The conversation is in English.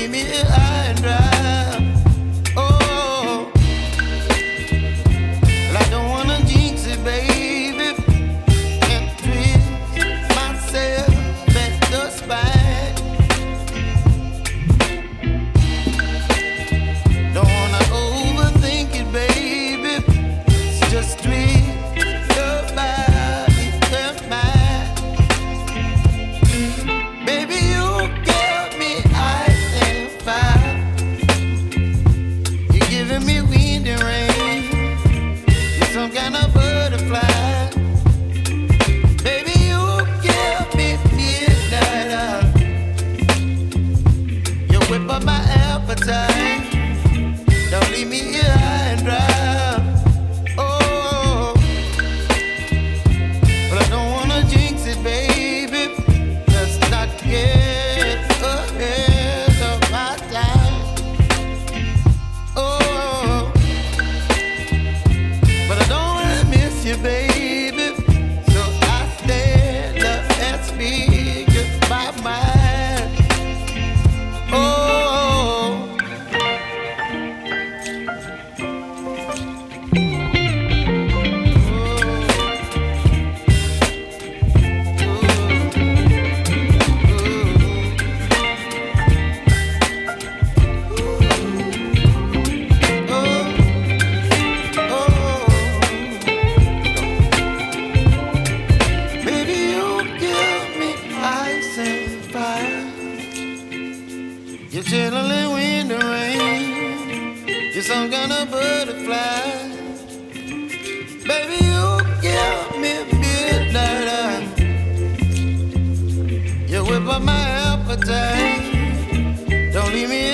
leave me high and dry. Oh, well, I don't wanna jinx it, baby, and twist myself at the spine. Don't wanna overthink it, baby. It's just twist your body and mine. Baby, you give me ice and fire. You're giving me wind and rain. You're some kind of butterfly. Baby, you give me midnight oil. You whip up my appetite. Don't leave me here high and dry. Oh, but I don't wanna jinx it, baby. Let's not get ahead of my time. Oh, but I don't wanna miss you, baby. So I stand up and speak my mind. Oh. Baby, you give me ice and fire. You're chilling wind and rain. You're some kind of butterfly. Baby, you give me midnight oil. You whip up my appetite. Don't leave me